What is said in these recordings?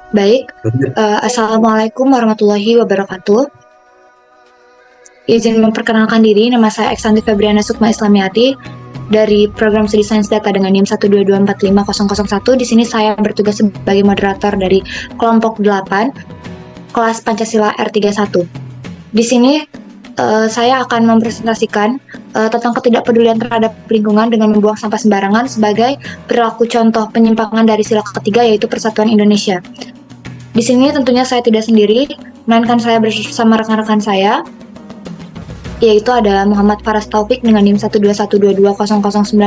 Baik, Assalamualaikum warahmatullahi wabarakatuh. Izin memperkenalkan diri, nama saya Eksanti Febriana Sukma Islamiati dari Program Studi Sains Data dengan NIM 122450001. Di sini saya bertugas sebagai moderator dari kelompok 8, kelas Pancasila R31. Di sini saya akan mempresentasikan tentang ketidakpedulian terhadap lingkungan dengan membuang sampah sembarangan sebagai perilaku contoh penyimpangan dari sila ketiga, yaitu Persatuan Indonesia. Di sini tentunya saya tidak sendiri, melainkan saya bersama rekan-rekan saya, yaitu ada Muhammad Faras Taufik dengan NIM 121220096,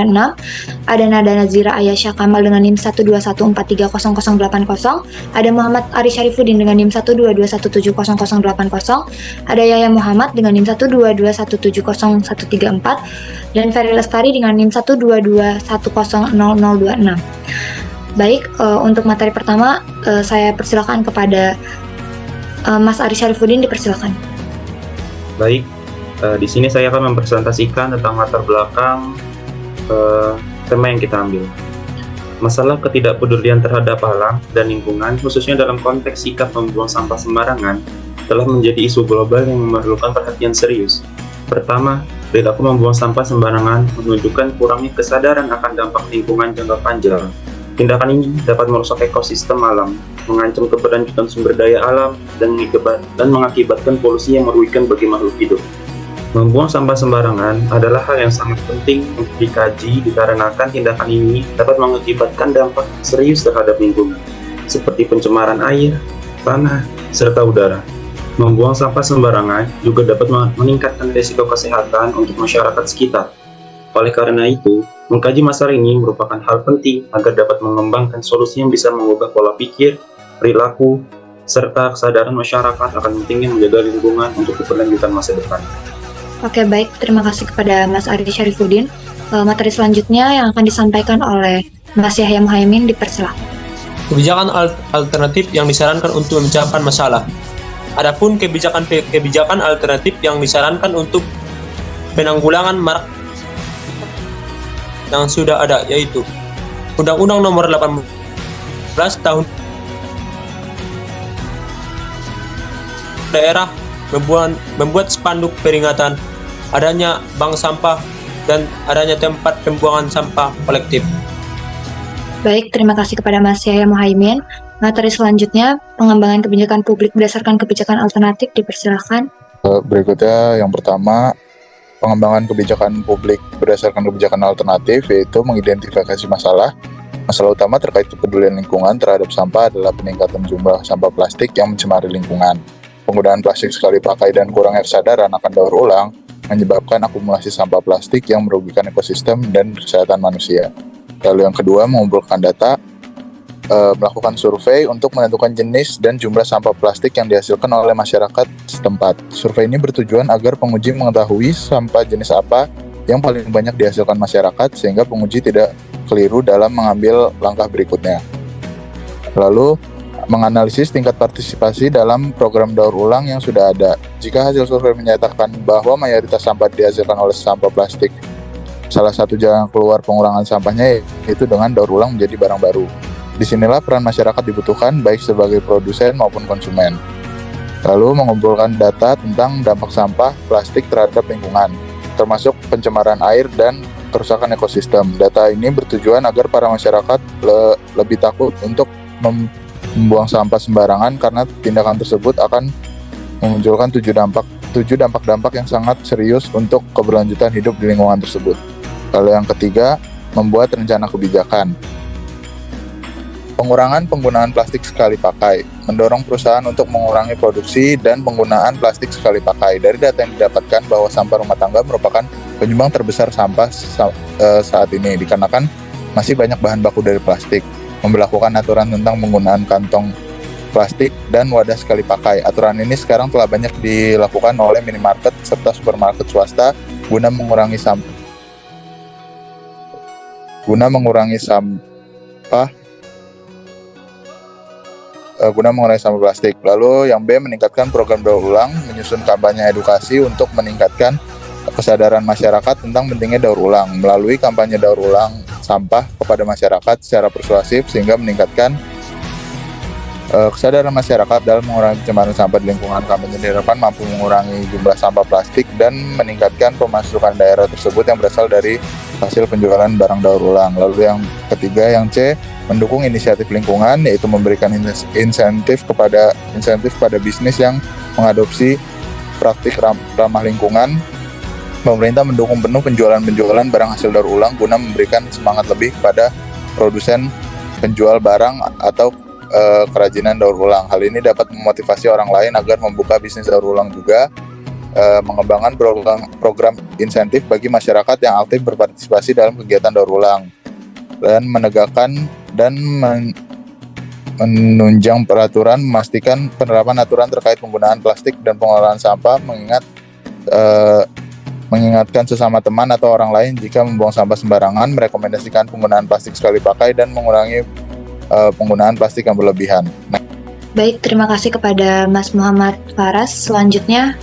ada Nada Nazira Ayasha Kamal dengan NIM 121430080, ada Muhammad Ari Syarifuddin dengan NIM 122170080, ada Yaya Muhammad dengan NIM 122170134, dan Ferry Lestari dengan NIM 122100026. Baik, untuk materi pertama saya persilakan kepada Mas Ari Syarifuddin, dipersilakan. Baik, di sini saya akan mempresentasikan tentang latar belakang tema yang kita ambil. Masalah ketidakpedulian terhadap alam dan lingkungan, khususnya dalam konteks sikap membuang sampah sembarangan, telah menjadi isu global yang memerlukan perhatian serius. Pertama, perilaku membuang sampah sembarangan menunjukkan kurangnya kesadaran akan dampak lingkungan jangka panjang. Tindakan ini dapat merusak ekosistem alam, mengancam keberlanjutan sumber daya alam, dan mengakibatkan polusi yang merugikan bagi makhluk hidup. Membuang sampah sembarangan adalah hal yang sangat penting untuk dikaji dikarenakan tindakan ini dapat mengakibatkan dampak serius terhadap lingkungan, seperti pencemaran air, tanah, serta udara. Membuang sampah sembarangan juga dapat meningkatkan risiko kesehatan untuk masyarakat sekitar. Oleh karena itu, mengkaji masalah ini merupakan hal penting agar dapat mengembangkan solusi yang bisa mengubah pola pikir, perilaku, serta kesadaran masyarakat akan pentingnya menjaga lingkungan untuk keberlanjutan masa depan. Oke, baik. Terima kasih kepada Mas Ari Syarifuddin. Materi selanjutnya yang akan disampaikan oleh Mas Yahya Muhaimin, dipersilakan. Kebijakan alternatif yang disarankan untuk memecahkan masalah. Adapun kebijakan alternatif yang disarankan untuk penanggulangan marak yang sudah ada, yaitu Undang-Undang Nomor 18 Tahun Daerah membuat spanduk peringatan adanya bank sampah dan adanya tempat pembuangan sampah kolektif. Baik, terima kasih kepada Mas Yahya Muhaimin. Materi selanjutnya, pengembangan kebijakan publik berdasarkan kebijakan alternatif, dipersilakan. Berikutnya, yang pertama, pengembangan kebijakan publik berdasarkan kebijakan alternatif, yaitu mengidentifikasi masalah. Masalah utama terkait kepedulian lingkungan terhadap sampah adalah peningkatan jumlah sampah plastik yang mencemari lingkungan. Penggunaan plastik sekali pakai dan kurangnya kesadaran akan daur ulang menyebabkan akumulasi sampah plastik yang merugikan ekosistem dan kesehatan manusia. Lalu yang kedua, mengumpulkan data, melakukan survei untuk menentukan jenis dan jumlah sampah plastik yang dihasilkan oleh masyarakat setempat. Survei ini bertujuan agar penguji mengetahui sampah jenis apa yang paling banyak dihasilkan masyarakat, sehingga penguji tidak keliru dalam mengambil langkah berikutnya. Lalu, menganalisis tingkat partisipasi dalam program daur ulang yang sudah ada. Jika hasil survei menyatakan bahwa mayoritas sampah dihasilkan oleh sampah plastik, salah satu jalan keluar pengurangan sampahnya yaitu dengan daur ulang menjadi barang baru. Disinilah peran masyarakat dibutuhkan, baik sebagai produsen maupun konsumen. Lalu mengumpulkan data tentang dampak sampah plastik terhadap lingkungan, termasuk pencemaran air dan kerusakan ekosistem. Data ini bertujuan agar para masyarakat lebih takut untuk membuang sampah sembarangan, karena tindakan tersebut akan memunculkan 7 dampak yang sangat serius untuk keberlanjutan hidup di lingkungan tersebut. Lalu yang ketiga, membuat rencana kebijakan. Pengurangan penggunaan plastik sekali pakai, mendorong perusahaan untuk mengurangi produksi dan penggunaan plastik sekali pakai. Dari data yang didapatkan bahwa sampah rumah tangga merupakan penyumbang terbesar sampah saat ini, dikarenakan masih banyak bahan baku dari plastik. Memberlakukan aturan tentang penggunaan kantong plastik dan wadah sekali pakai. Aturan ini sekarang telah banyak dilakukan oleh minimarket serta supermarket swasta guna mengurangi sampah plastik. Lalu yang B, meningkatkan program daur ulang, menyusun kampanye edukasi untuk meningkatkan kesadaran masyarakat tentang pentingnya daur ulang melalui kampanye daur ulang sampah kepada masyarakat secara persuasif, sehingga meningkatkan Kesadaran masyarakat dalam mengurangi pencemaran sampah di lingkungan kami diharapkan mampu mengurangi jumlah sampah plastik dan meningkatkan pemasukan daerah tersebut yang berasal dari hasil penjualan barang daur ulang. Lalu yang ketiga, yang C, mendukung inisiatif lingkungan, yaitu memberikan insentif pada bisnis yang mengadopsi praktik ramah lingkungan. Pemerintah mendukung penuh penjualan barang hasil daur ulang guna memberikan semangat lebih kepada produsen penjual barang atau kerajinan daur ulang. Hal ini dapat memotivasi orang lain agar membuka bisnis daur ulang juga. Mengembangkan program insentif bagi masyarakat yang aktif berpartisipasi dalam kegiatan daur ulang, dan menegakkan dan menunjang peraturan, memastikan penerapan aturan terkait penggunaan plastik dan pengelolaan sampah, mengingatkan sesama teman atau orang lain jika membuang sampah sembarangan, merekomendasikan penggunaan plastik sekali pakai, dan mengurangi penggunaan plastik yang berlebihan. Baik, terima kasih kepada Mas Muhammad Faras. Selanjutnya,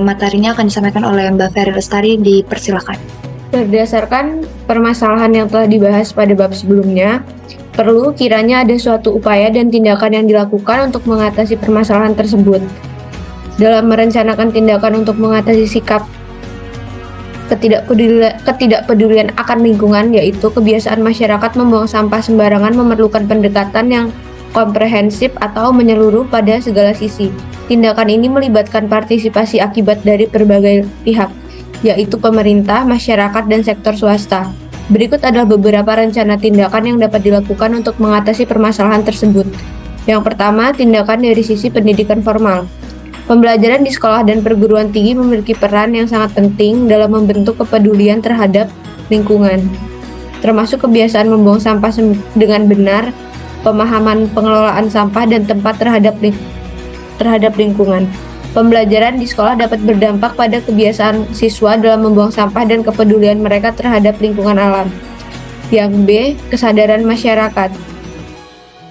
materinya akan disampaikan oleh Mbak Ferry Lestari, dipersilakan. Berdasarkan permasalahan yang telah dibahas pada bab sebelumnya, perlu kiranya ada suatu upaya dan tindakan yang dilakukan untuk mengatasi permasalahan tersebut. Dalam merencanakan tindakan untuk mengatasi sikap ketidakpedulian akan lingkungan, yaitu kebiasaan masyarakat membuang sampah sembarangan, memerlukan pendekatan yang komprehensif atau menyeluruh pada segala sisi. Tindakan ini melibatkan partisipasi akibat dari berbagai pihak, yaitu pemerintah, masyarakat, dan sektor swasta. Berikut adalah beberapa rencana tindakan yang dapat dilakukan untuk mengatasi permasalahan tersebut. Yang pertama, tindakan dari sisi pendidikan formal. Pembelajaran di sekolah dan perguruan tinggi memiliki peran yang sangat penting dalam membentuk kepedulian terhadap lingkungan, termasuk kebiasaan membuang sampah dengan benar, pemahaman pengelolaan sampah, dan tempat terhadap lingkungan. Pembelajaran di sekolah dapat berdampak pada kebiasaan siswa dalam membuang sampah dan kepedulian mereka terhadap lingkungan alam. Yang B, kesadaran masyarakat.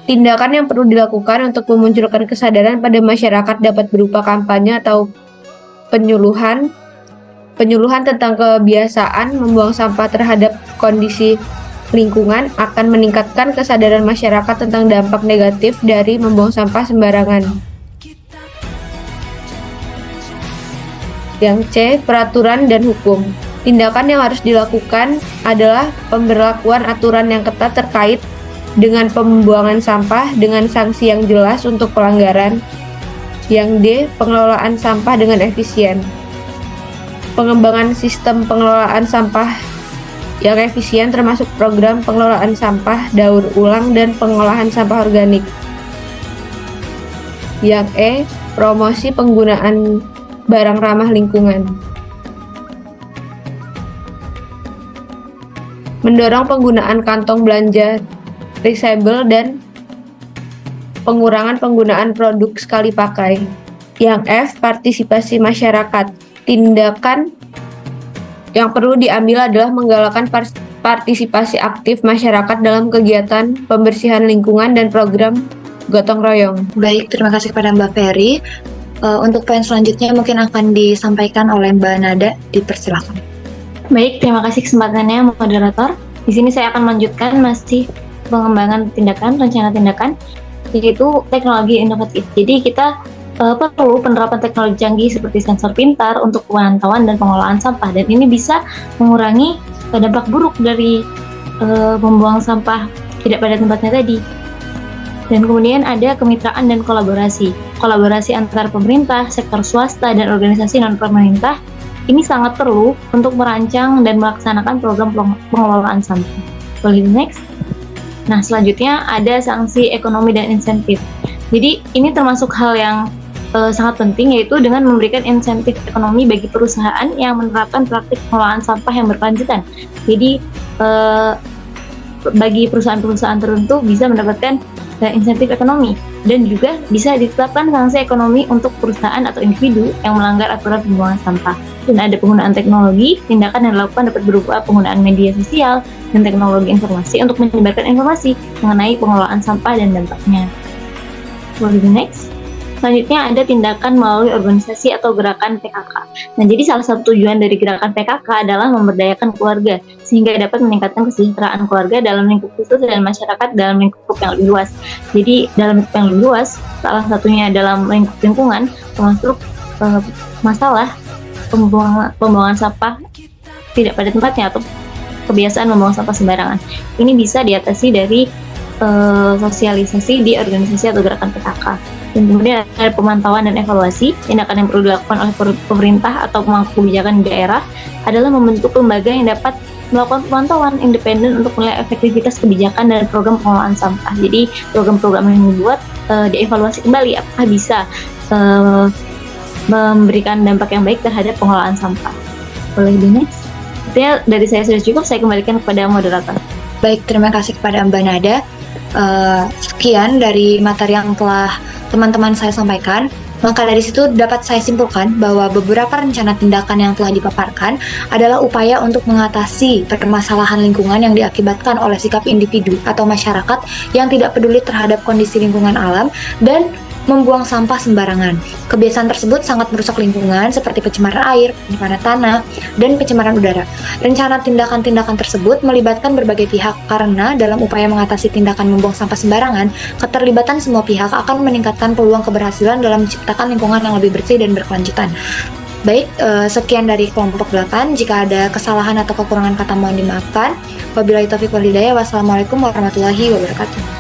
Tindakan yang perlu dilakukan untuk memunculkan kesadaran pada masyarakat dapat berupa kampanye atau penyuluhan tentang kebiasaan membuang sampah terhadap kondisi lingkungan akan meningkatkan kesadaran masyarakat tentang dampak negatif dari membuang sampah sembarangan. Yang C, peraturan dan hukum. Tindakan yang harus dilakukan adalah pemberlakuan aturan yang ketat terkait dengan pembuangan sampah dengan sanksi yang jelas untuk pelanggaran. Yang D, pengelolaan sampah dengan efisien. Pengembangan sistem pengelolaan sampah yang efisien termasuk program pengelolaan sampah daur ulang dan pengolahan sampah organik. Yang E, promosi penggunaan barang ramah lingkungan. Mendorong penggunaan kantong belanja reusable dan pengurangan penggunaan produk sekali pakai. Yang F, partisipasi masyarakat. Tindakan yang perlu diambil adalah menggalakkan partisipasi aktif masyarakat dalam kegiatan pembersihan lingkungan dan program gotong royong. Baik, terima kasih kepada Mbak Ferry. Untuk poin selanjutnya mungkin akan disampaikan oleh Mbak Nada, dipersilakan. Baik, terima kasih kesempatannya moderator. Di sini saya akan melanjutkan masih pengembangan tindakan, rencana tindakan, yaitu teknologi inovatif. Jadi kita perlu penerapan teknologi canggih seperti sensor pintar untuk pemantauan dan pengelolaan sampah, dan ini bisa mengurangi dampak buruk dari membuang sampah tidak pada tempatnya tadi. Dan kemudian ada kemitraan dan kolaborasi antar pemerintah, sektor swasta, dan organisasi non-pemerintah. Ini sangat perlu untuk merancang dan melaksanakan program pengelolaan sampah. Boleh next? Nah, selanjutnya ada sanksi ekonomi dan insentif. Jadi ini termasuk hal yang sangat penting, yaitu dengan memberikan insentif ekonomi bagi perusahaan yang menerapkan praktik pengelolaan sampah yang berkelanjutan. Jadi bagi perusahaan-perusahaan tertentu bisa mendapatkan insentif ekonomi, dan juga bisa ditetapkan sanksi ekonomi untuk perusahaan atau individu yang melanggar aturan pembuangan sampah. Dan ada penggunaan teknologi, tindakan yang dilakukan dapat berupa penggunaan media sosial dan teknologi informasi untuk menyebarkan informasi mengenai pengelolaan sampah dan dampaknya. Boleh next? Selanjutnya ada tindakan melalui organisasi atau gerakan PKK. Nah, jadi salah satu tujuan dari gerakan PKK adalah memberdayakan keluarga sehingga dapat meningkatkan kesejahteraan keluarga dalam lingkup khusus dan masyarakat dalam lingkup yang lebih luas. Jadi dalam lingkup yang lebih luas, salah satunya dalam lingkup lingkungan termasuk masalah pembuangan sampah tidak pada tempatnya atau kebiasaan membuang sampah sembarangan. Ini bisa diatasi dari sosialisasi di organisasi atau gerakan PKK. Dan kemudian ada pemantauan dan evaluasi. Tindakan yang perlu dilakukan oleh pemerintah atau pemangku kebijakan di daerah adalah membentuk lembaga yang dapat melakukan pemantauan independen untuk menilai efektivitas kebijakan dan program pengelolaan sampah. Jadi program-program yang dibuat dievaluasi kembali apakah bisa memberikan dampak yang baik terhadap pengelolaan sampah. Boleh di next? Artinya dari saya sudah cukup, saya kembalikan kepada moderator. Baik, terima kasih kepada Mbak Nada. Sekian dari materi yang telah teman-teman saya sampaikan. Maka dari situ dapat saya simpulkan bahwa beberapa rencana tindakan yang telah dipaparkan adalah upaya untuk mengatasi permasalahan lingkungan yang diakibatkan oleh sikap individu atau masyarakat yang tidak peduli terhadap kondisi lingkungan alam dan membuang sampah sembarangan. Kebiasaan tersebut sangat merusak lingkungan seperti pencemaran air, pencemaran tanah, dan pencemaran udara. Rencana tindakan-tindakan tersebut melibatkan berbagai pihak karena dalam upaya mengatasi tindakan membuang sampah sembarangan, keterlibatan semua pihak akan meningkatkan peluang keberhasilan dalam menciptakan lingkungan yang lebih bersih dan berkelanjutan. Baik, sekian dari kelompok 8. Jika ada kesalahan atau kekurangan kata mohon dimaafkan. Wabillahi taufiq wal hidayah. Wassalamualaikum warahmatullahi wabarakatuh.